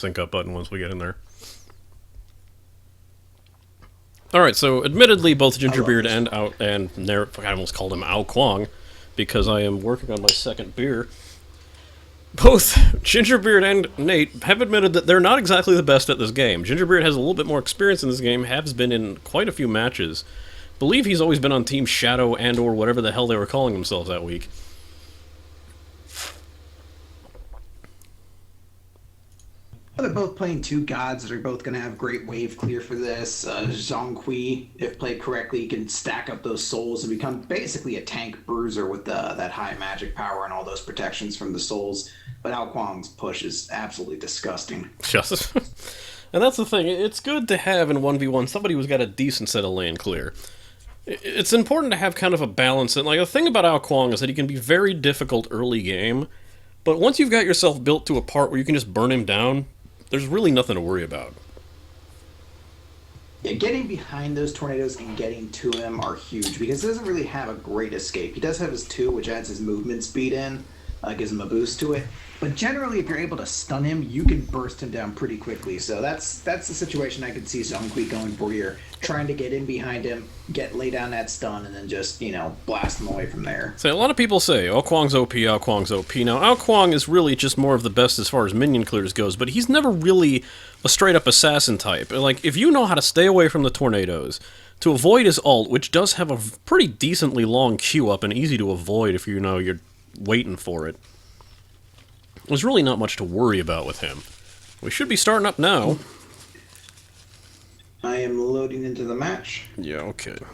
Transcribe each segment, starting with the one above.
sync up button once we get in there. Alright, so admittedly both GingerBeard I almost called him Kuang because I am working on my second beer. Both GingerBeard and Nate have admitted that they're not exactly the best at this game. GingerBeard has a little bit more experience in this game, has been in quite a few matches. Believe he's always been on Team Shadow and or whatever the hell they were calling themselves that week. They're both playing two gods that are both going to have great wave clear for this. Zhong Kui, if played correctly, can stack up those souls and become basically a tank bruiser with that high magic power and all those protections from the souls. But Ao Kuang's push is absolutely disgusting. Just, and that's the thing. It's good to have in 1v1 somebody who's got a decent set of lane clear. It's important to have kind of a balance. And like the thing about Ao Kuang is that he can be very difficult early game, but once you've got yourself built to a part where you can just burn him down, there's really nothing to worry about. Yeah, getting behind those tornadoes and getting to him are huge because he doesn't really have a great escape. He does have his 2, which adds his movement speed in, gives him a boost to it. But generally, if you're able to stun him, you can burst him down pretty quickly. So that's the situation I could see Zhong Kui going for here. Trying to get in behind him, lay down that stun, and then just, blast him away from there. So a lot of people say, Ao Kuang's OP, Ao Kuang's OP. Now, Ao Kuang is really just more of the best as far as minion clears goes, but he's never really a straight-up assassin type. Like, if you know how to stay away from the tornadoes, to avoid his ult, which does have a pretty decently long queue up and easy to avoid if you know you're waiting for it, there's really not much to worry about with him. We should be starting up now. I am loading into the match. Yeah, okay. So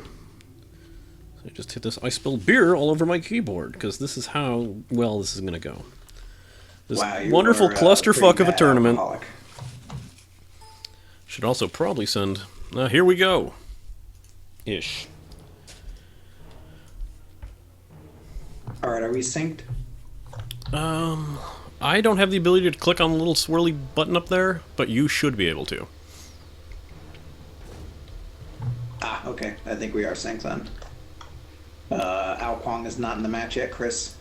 I just hit this. I spilled beer all over my keyboard, because this is how well this is going to go. This wonderful clusterfuck of a tournament. Alcoholic. Should also probably send... here we go. Ish. Alright, are we synced? I don't have the ability to click on the little swirly button up there, but you should be able to. Ah, okay. I think we are synced then. Ao Kuang is not in the match yet, Chris.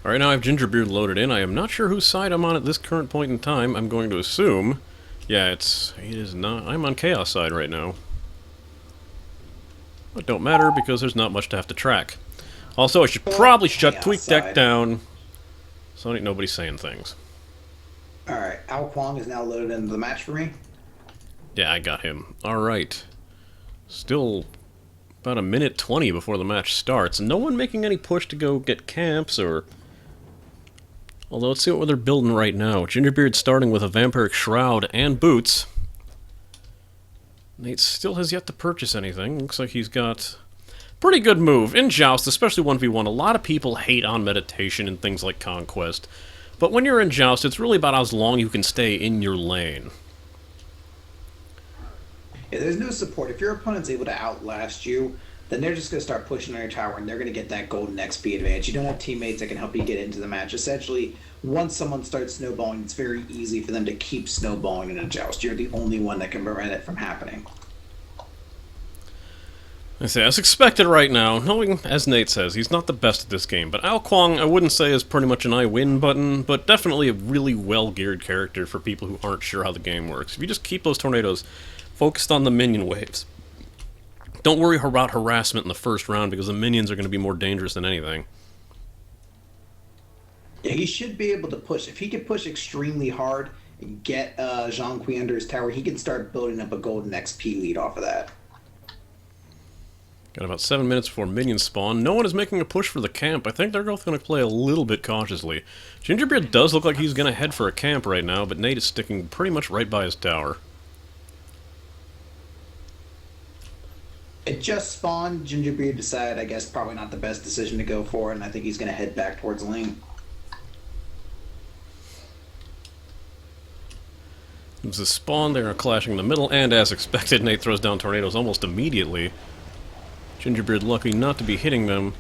Alright, now I have GingerBeard loaded in. I am not sure whose side I'm on at this current point in time. I'm going to assume... Yeah, it is not... I'm on Chaos side right now. But don't matter, because there's not much to have to track. Also, I should probably shut Tweak Deck down, so ain't nobody saying things. Alright, Ao Kuang is now loaded into the match for me. Yeah, I got him. Alright. Still about a minute 20 before the match starts. No one making any push to go get camps, or... Although, let's see what they're building right now. GingerBeard starting with a Vampiric Shroud and boots. Nate still has yet to purchase anything. Looks like he's got... Pretty good move. In Joust, especially 1v1, a lot of people hate on meditation and things like Conquest. But when you're in Joust, it's really about how long you can stay in your lane. Yeah, there's no support. If your opponent's able to outlast you, then they're just going to start pushing on your tower, and they're going to get that golden XP advantage. You don't have teammates that can help you get into the match. Essentially, once someone starts snowballing, it's very easy for them to keep snowballing in a Joust. You're the only one that can prevent it from happening. I say, as expected right now, knowing, as Nate says, he's not the best at this game, but Ao Kuang, I wouldn't say is pretty much an I win button, but definitely a really well-geared character for people who aren't sure how the game works. If you just keep those tornadoes focused on the minion waves, don't worry about harassment in the first round, because the minions are going to be more dangerous than anything. Yeah, he should be able to push. If he can push extremely hard and get Zhong Kui under his tower, he can start building up a golden XP lead off of that. Got about 7 minutes before minions spawn. No one is making a push for the camp. I think they're both going to play a little bit cautiously. GingerBeard does look like he's going to head for a camp right now, but Nate is sticking pretty much right by his tower. It just spawned. GingerBeard decided, I guess, probably not the best decision to go for, and I think he's going to head back towards lane. There's a spawn, they are clashing in the middle, and as expected, Nate throws down tornadoes almost immediately. GingerBeard lucky not to be hitting them.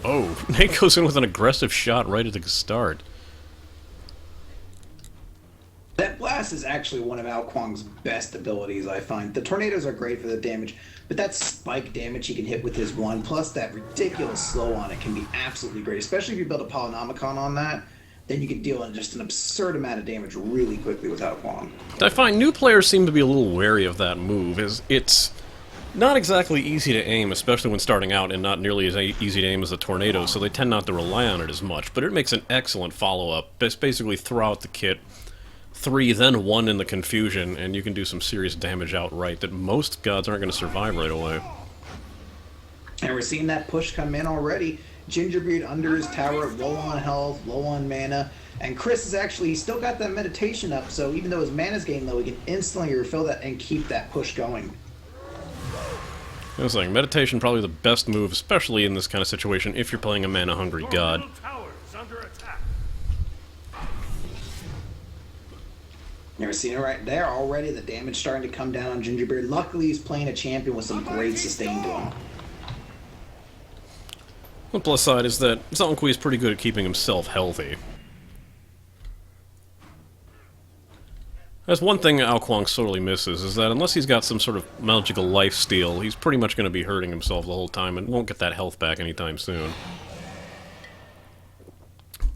Oh, Nate goes in with an aggressive shot right at the start. That Blast is actually one of Ao Kuang's best abilities, I find. The tornadoes are great for the damage, but that spike damage he can hit with his one, plus that ridiculous slow on it, can be absolutely great, especially if you build a Polynomicon on that. Then you can deal in just an absurd amount of damage really quickly with Ao Kuang. I find new players seem to be a little wary of that move, as it's not exactly easy to aim, especially when starting out, and not nearly as easy to aim as the tornado, so they tend not to rely on it as much. But it makes an excellent follow-up. It's basically throw out the kit, 3, then 1 in the confusion, and you can do some serious damage outright that most gods aren't going to survive right away. And we're seeing that push come in already. GingerBeard under his tower, low on health, low on mana, and Chris is actually, he's still got that meditation up, so even though his mana's getting low, he can instantly refill that and keep that push going. I was saying, meditation probably the best move, especially in this kind of situation, if you're playing a mana-hungry god. Never seen it right there already. The damage starting to come down on GingerBeard. Luckily, he's playing a champion with some great sustain to him. The plus side is that Zhong Kui is pretty good at keeping himself healthy. That's one thing Ao Kuang sorely misses, is that unless he's got some sort of magical life steal, he's pretty much going to be hurting himself the whole time and won't get that health back anytime soon.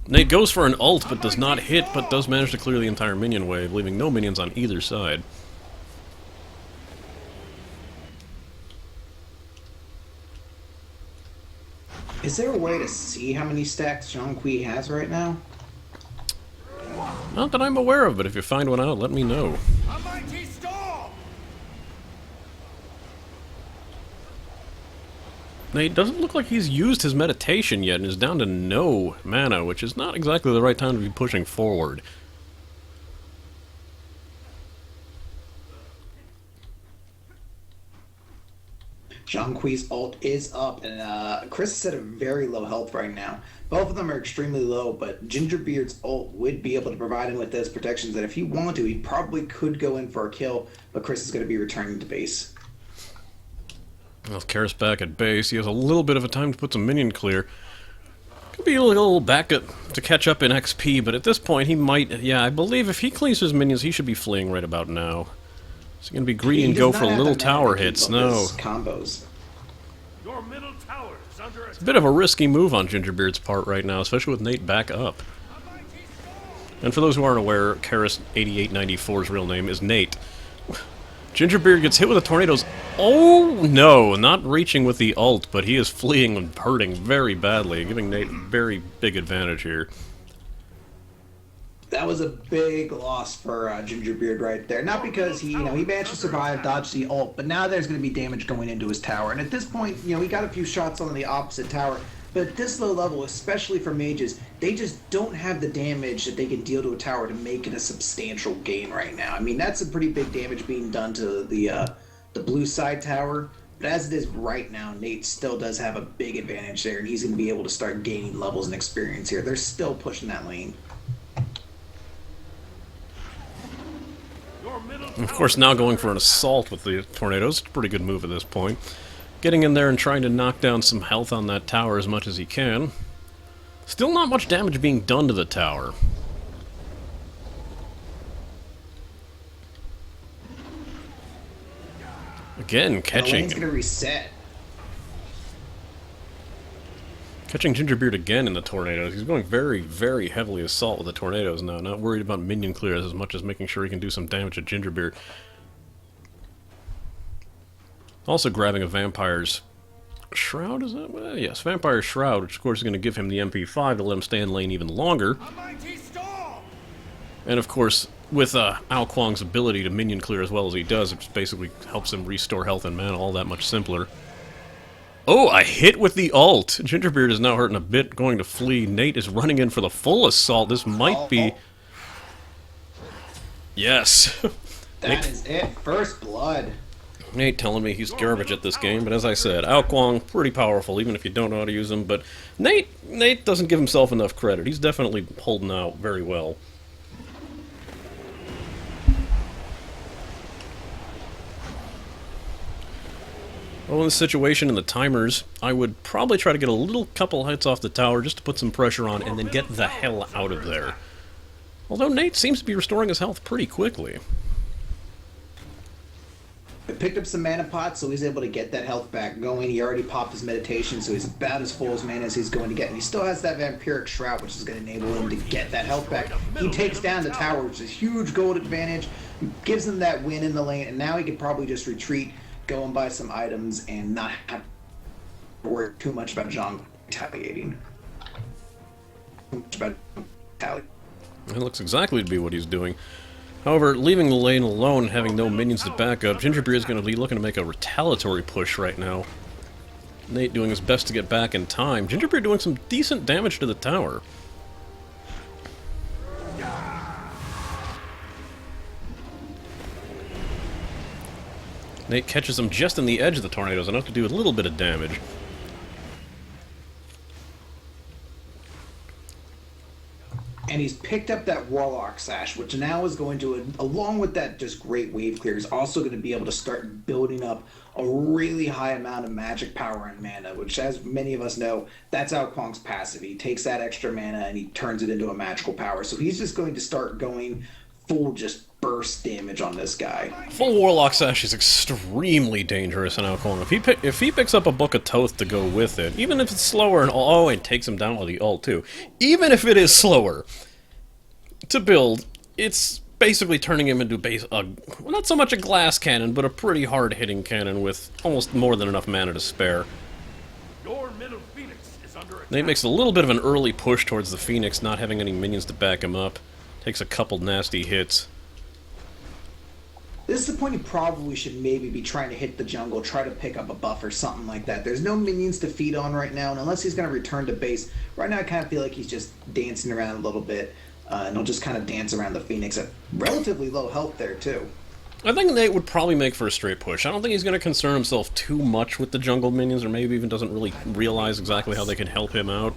Nate goes for an ult, but does not hit, but does manage to clear the entire minion wave, leaving no minions on either side. Is there a way to see how many stacks Zhong Kui has right now? Not that I'm aware of, but if you find one out, let me know. A mighty storm! Now, it doesn't look like he's used his meditation yet and is down to no mana, which is not exactly the right time to be pushing forward. Zhong Kui's ult is up, and Chris is at a very low health right now. Both of them are extremely low, but GingerBeard's ult would be able to provide him with those protections that if he wanted to, he probably could go in for a kill, but Chris is going to be returning to base. Well, Karis back at base. He has a little bit of a time to put some minion clear. Could be a little back to catch up in XP, but at this point he might... Yeah, I believe if he cleans his minions, he should be fleeing right about now. Is he going to be greedy and go for little tower hits? No. Combos. Your middle tower is under attack. It's a bit of a risky move on GingerBeard's part right now, especially with Nate back up. And for those who aren't aware, Karis 8894's real name is Nate. GingerBeard gets hit with the tornadoes. Oh no, not reaching with the ult, but he is fleeing and hurting very badly, giving Nate a very big advantage here. That was a big loss for GingerBeard right there. Not because he managed to survive, dodge the ult, but now there's going to be damage going into his tower. And at this point, he got a few shots on the opposite tower. But at this low level, especially for mages, they just don't have the damage that they can deal to a tower to make it a substantial gain right now. I mean, that's some pretty big damage being done to the blue side tower. But as it is right now, Nate still does have a big advantage there, and he's going to be able to start gaining levels and experience here. They're still pushing that lane. Of course, now going for an assault with the tornadoes. Pretty good move at this point. Getting in there and trying to knock down some health on that tower as much as he can. Still not much damage being done to the tower. Again, catching. The lane's gonna reset. Catching GingerBeard again in the tornadoes. He's going very, very heavily assault with the tornadoes now. Not worried about minion clears as much as making sure he can do some damage to GingerBeard. Also grabbing a Vampire's Shroud, is that? Well, yes, Vampire's Shroud, which of course is going to give him the MP5 to let him stay in lane even longer. A mighty storm! And of course, with Ao Kuang's ability to minion clear as well as he does, it basically helps him restore health and mana all that much simpler. Oh, a hit with the ult! GingerBeard is now hurting a bit, going to flee. Nate is running in for the full assault. This might be... Yes! That is it. First blood. Nate telling me he's garbage at this game, but as I said, Ao Kuang, pretty powerful, even if you don't know how to use him, but Nate doesn't give himself enough credit. He's definitely holding out very well. Well, in this situation, in the timers, I would probably try to get a little couple hits off the tower just to put some pressure on and then get the hell out of there. Although Nate seems to be restoring his health pretty quickly. He picked up some mana pots, so he's able to get that health back going. He already popped his meditation, so he's about as full as mana as he's going to get. And he still has that Vampiric Shroud, which is going to enable him to get that health back. He takes down the tower, which is a huge gold advantage, gives him that win in the lane, and now he can probably just retreat, go and buy some items, and not have to worry too much about Zhong retaliating. It looks exactly to be what he's doing. However, leaving the lane alone, having no minions to back up, GingerBeard is going to be looking to make a retaliatory push right now. Nate doing his best to get back in time. GingerBeard doing some decent damage to the tower. Nate catches him just in the edge of the tornadoes, enough to do a little bit of damage. And he's picked up that Warlock Sash, which now is going to, along with that just great wave clear, is also going to be able to start building up a really high amount of magic power and mana, which, as many of us know, that's Kuang's passive. He takes that extra mana and he turns it into a magical power. So he's just going to start going full just burst damage on this guy. Full Warlock Sash is extremely dangerous in Kuang. If he picks up a Book of Toth to go with it, even if it's slower and oh, it takes him down with the ult too. Even if it is slower to build, it's basically turning him into not so much a glass cannon, but a pretty hard-hitting cannon with almost more than enough mana to spare. Your middle Phoenix is under attack. Nate makes a little bit of an early push towards the Phoenix, not having any minions to back him up. Takes a couple nasty hits. This is the point he probably should maybe be trying to hit the jungle, try to pick up a buff or something like that. There's no minions to feed on right now, and unless he's going to return to base, right now I kind of feel like he's just dancing around a little bit, and he'll just kind of dance around the Phoenix at relatively low health there, too. I think Nate would probably make for a straight push. I don't think he's going to concern himself too much with the jungle minions, or maybe even doesn't really realize exactly how they can help him out.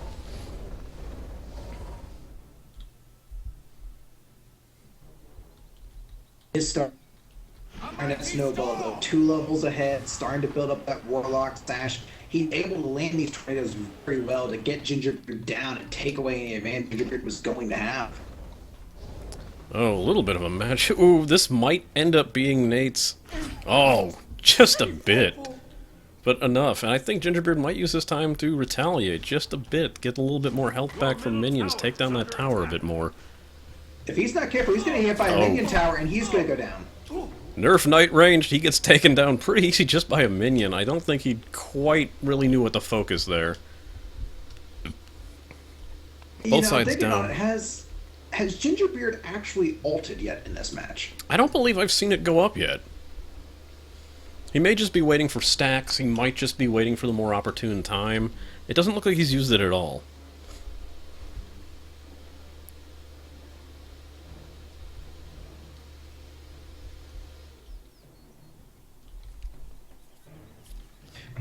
His start and that snowball though, 2 levels ahead, starting to build up that Warlock Sash. He's able to land these tornadoes very well to get GingerBeard down and take away any advantage GingerBeard was going to have. Oh, a little bit of a match. Ooh, this might end up being Nate's. Oh, just a bit. But enough, and I think GingerBeard might use this time to retaliate just a bit, get a little bit more health back from minions, take down that tower a bit more. If he's not careful, he's going to get hit by a minion tower and he's going to go down. Nerf Knight ranged, he gets taken down pretty easy just by a minion. I don't think he quite really knew what to focus there. Both sides down. Has GingerBeard actually ulted yet in this match? I don't believe I've seen it go up yet. He may just be waiting for stacks, he might just be waiting for the more opportune time. It doesn't look like he's used it at all.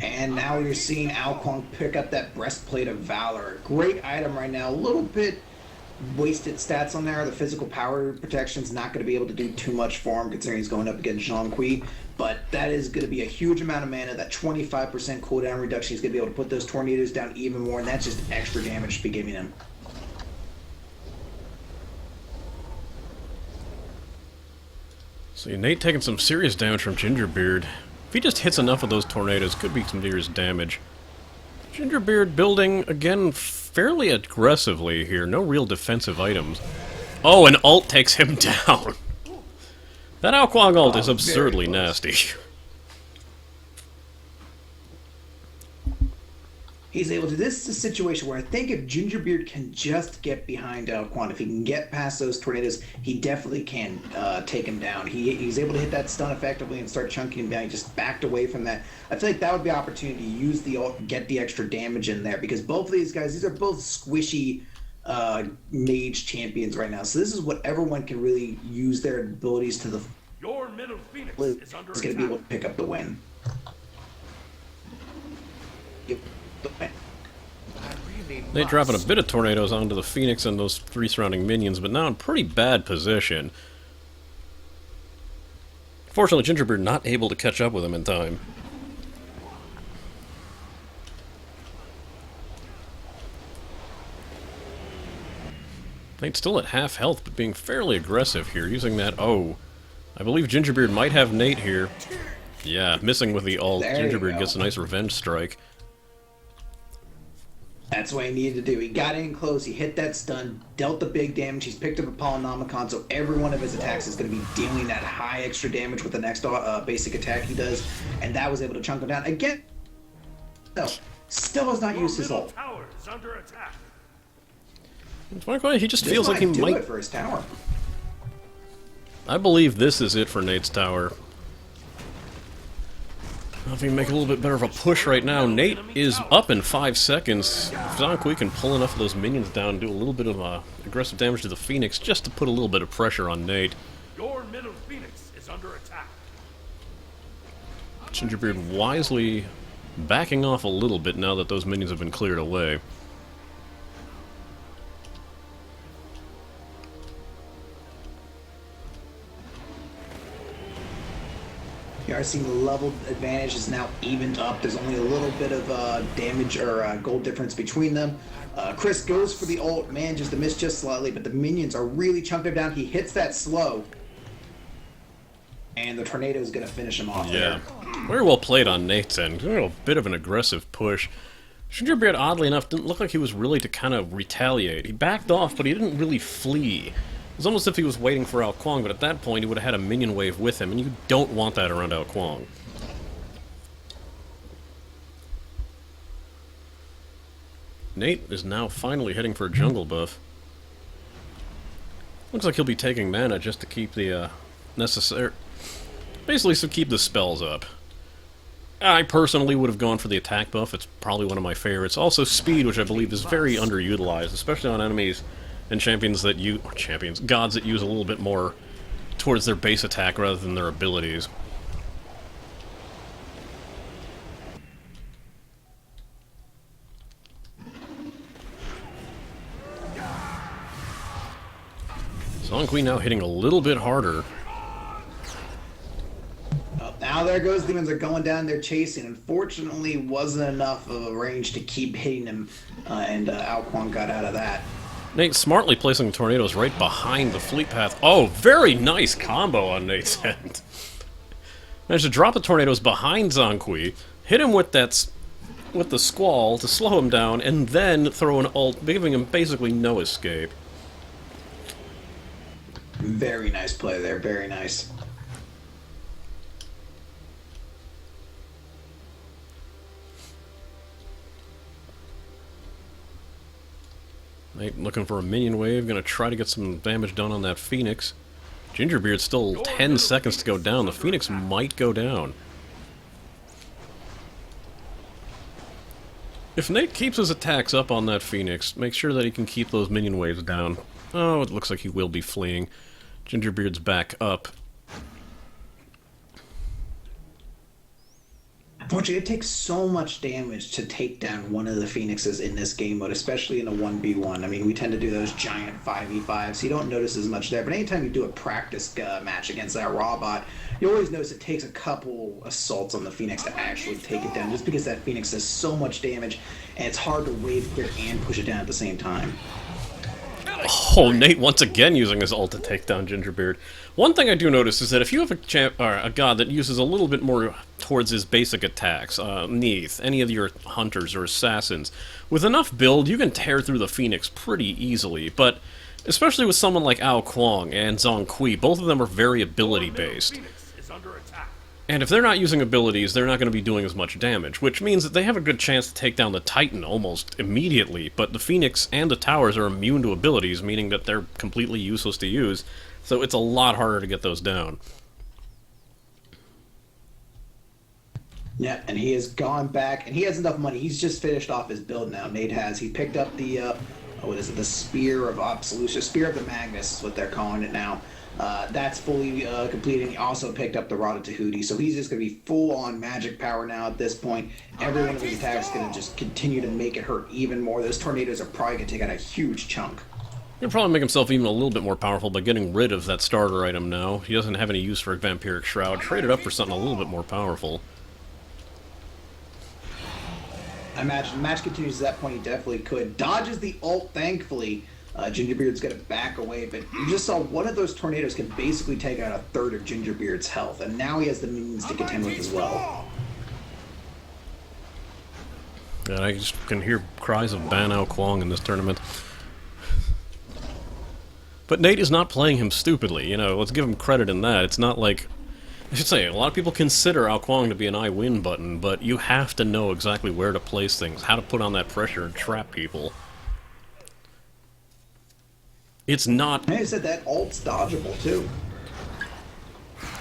And now you're seeing Kuang pick up that Breastplate of Valor. Great item right now. A little bit wasted stats on there. The physical power protection's not going to be able to do too much for him considering he's going up against Zhong Kui. But that is going to be a huge amount of mana. That 25% cooldown reduction, he's going to be able to put those tornadoes down even more. And that's just extra damage to be giving him. See, Nate taking some serious damage from GingerBeard. If he just hits enough of those tornadoes, could be some serious damage. GingerBeard building, again, fairly aggressively here. No real defensive items. Oh, and ult takes him down. That Kuang ult is absurdly nasty. He's able to. This is a situation where I think if GingerBeard can just get behind Kuang, if he can get past those tornadoes, he definitely can take him down. He's able to hit that stun effectively and start chunking him down. He just backed away from that. I feel like that would be an opportunity to use the ult, get the extra damage in there, because both of these guys, these are both squishy mage champions right now. So this is what everyone can really use their abilities to the. Your middle Phoenix is under Is going to be able to pick up the win. Nate dropping a bit of tornadoes onto the Phoenix and those 3 surrounding minions, but now in pretty bad position. Fortunately, GingerBeard not able to catch up with him in time. Nate's still at half health, but being fairly aggressive here, using that... Oh, I believe GingerBeard might have Nate here. Yeah, missing with the ult. GingerBeard gets a nice revenge strike. That's what he needed to do. He got in close, he hit that stun, dealt the big damage, he's picked up a Polynomicon, so every one of his attacks is going to be dealing that high extra damage with the next basic attack he does, and that was able to chunk him down. Again, no, still has not used his ult. Tower is under attack. He just feels like he do might... it for his tower. I believe this is it for Nate's tower. If he can make a little bit better of a push right now. Nate is up in 5 seconds. If Zhong Kui can pull enough of those minions down and do a little bit of aggressive damage to the Phoenix just to put a little bit of pressure on Nate. Your middle Phoenix is under attack. GingerBeard wisely backing off a little bit now that those minions have been cleared away. You are seeing the level advantage is now evened up. There's only a little bit of damage or gold difference between them. Chris goes for the ult, manages to miss just slightly, but the minions are really chunking him down. He hits that slow, and the tornado is going to finish him off there. Very well played on Nate's end. A bit of an aggressive push. GingerBeard, oddly enough, didn't look like he was really to kind of retaliate. He backed off, but he didn't really flee. It was almost as if he was waiting for Kuang, but at that point he would have had a minion wave with him, and you don't want that around Kuang. Nate is now finally heading for a jungle buff. Looks like he'll be taking mana just to keep the necessary... Basically, to keep the spells up. I personally would have gone for the attack buff. It's probably one of my favorites. Also, speed, which I believe is very underutilized, especially on enemies and champions that use... gods that use a little bit more towards their base attack rather than their abilities. Zhong Kui now hitting a little bit harder. Now there goes demons are going down there chasing. Unfortunately, wasn't enough of a range to keep hitting him, and Kuang got out of that. Nate smartly placing the tornadoes right behind the fleet path. Oh, very nice combo on Nate's end. Managed to drop the tornadoes behind Zhong Kui, hit him with the squall to slow him down, and then throw an ult, giving him basically no escape. Very nice play there, very nice. Nate looking for a minion wave, gonna try to get some damage done on that Phoenix. GingerBeard still 10 seconds to go down. The Phoenix might go down. If Nate keeps his attacks up on that Phoenix, make sure that he can keep those minion waves down. Oh, it looks like he will be fleeing. GingerBeard's back up. Unfortunately, it takes so much damage to take down one of the Phoenixes in this game mode, especially in a 1v1. I mean, we tend to do those giant 5v5s, so you don't notice as much there. But anytime you do a practice match against that raw bot, you always notice it takes a couple assaults on the Phoenix to actually take it down, just because that Phoenix does so much damage, and it's hard to wave clear and push it down at the same time. Oh, Nate once again using his ult to take down GingerBeard. One thing I do notice is that if you have a god that uses a little bit more towards his basic attacks, Neath, any of your hunters or assassins, with enough build, you can tear through the Phoenix pretty easily, but especially with someone like Kuang and Zhong Kui, both of them are very ability-based. And if they're not using abilities, they're not going to be doing as much damage, which means that they have a good chance to take down the Titan almost immediately, but the Phoenix and the towers are immune to abilities, meaning that they're completely useless to use, so it's a lot harder to get those down. Yeah, and he has gone back, and he has enough money. He's just finished off his build now, Nate has. He picked up the, what is it, the Spear of Absolution, Spear of the Magnus is what they're calling it now. That's fully completed, and he also picked up the Rod of Tahuti, so he's just going to be full-on magic power now at this point. Every one of his attacks is going to just continue to make it hurt even more. Those tornadoes are probably going to take out a huge chunk. He'll probably make himself even a little bit more powerful by getting rid of that starter item now. He doesn't have any use for a Vampiric Shroud. Trade it up for something a little bit more powerful. I imagine the match continues to that point, he definitely could. Dodges the ult, thankfully, GingerBeard's going to back away, but you just saw one of those tornadoes can basically take out a third of GingerBeard's health, and now he has the minions to contend with as well. And I just can hear cries of ban out Kuang in this tournament. But Nate is not playing him stupidly, you know, let's give him credit in that. It's not like... I should say, a lot of people consider Ao Kuang to be an I win button, but you have to know exactly where to place things, how to put on that pressure and trap people. It's not... And I said that ult's dodgeable, too.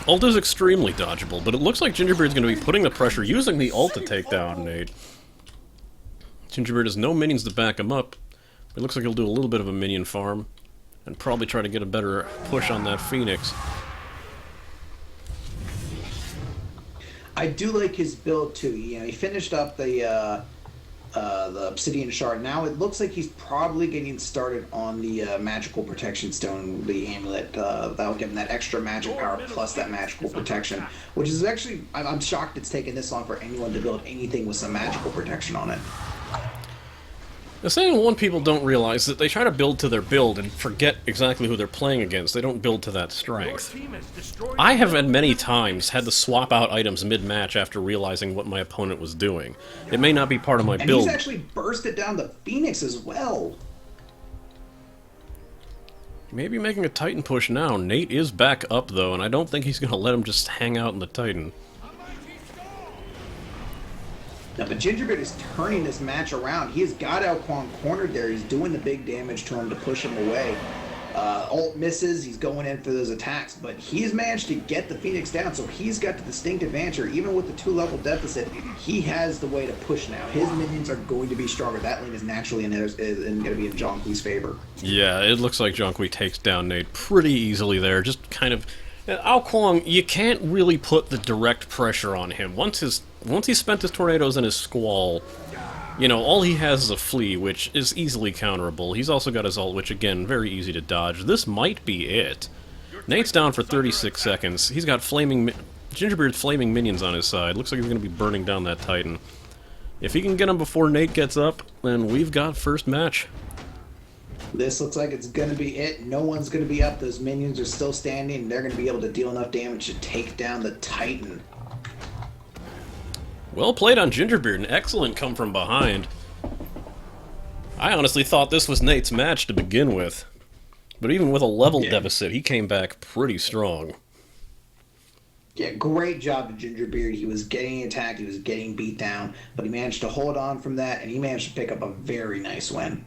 Ult is extremely dodgeable, but it looks like GingerBeard's going to be putting the pressure, using the ult to take down Nate. GingerBeard has no minions to back him up. It looks like he'll do a little bit of a minion farm, and probably try to get a better push on that Phoenix. I do like his build too. You know, he finished up the Obsidian Shard. Now it looks like he's probably getting started on the Magical Protection Stone, the amulet. That'll give him that extra magic power plus that magical protection, which is actually, I'm shocked it's taken this long for anyone to build anything with some magical protection on it. The saying one people don't realize that they try to build to their build and forget exactly who they're playing against. They don't build to that strength. I have at many times had to swap out items mid-match after realizing what my opponent was doing. It may not be part of my build. And he's actually bursted down the Phoenix as well. Maybe making a Titan push now. Nate is back up though, and I don't think he's going to let him just hang out in the Titan. Now, but GingerBeard is turning this match around. He has got Ao Kuang cornered there. He's doing the big damage to him to push him away. Ult misses. He's going in for those attacks, but he's managed to get the Phoenix down, so he's got the distinct advantage. Even with the 2-level deficit, he has the way to push now. His minions are going to be stronger. That lane is naturally going to be in Zhong Kui's favor. Yeah, it looks like Zhong Kui takes down Nate pretty easily there. Just kind of... Ao Kuang, you can't really put the direct pressure on him. Once he's spent his tornadoes and his squall, you know, all he has is a flea, which is easily counterable. He's also got his ult, which, again, very easy to dodge. This might be it. Nate's down for 36 seconds. He's got GingerBeard's flaming minions on his side. Looks like he's going to be burning down that Titan. If he can get him before Nate gets up, then we've got first match. This looks like it's going to be it. No one's going to be up. Those minions are still standing. They're going to be able to deal enough damage to take down the Titan. Well played on GingerBeard. An excellent come from behind. I honestly thought this was Nate's match to begin with. But even with a level deficit, he came back pretty strong. Yeah, great job to GingerBeard. He was getting attacked. He was getting beat down. But he managed to hold on from that, and he managed to pick up a very nice win.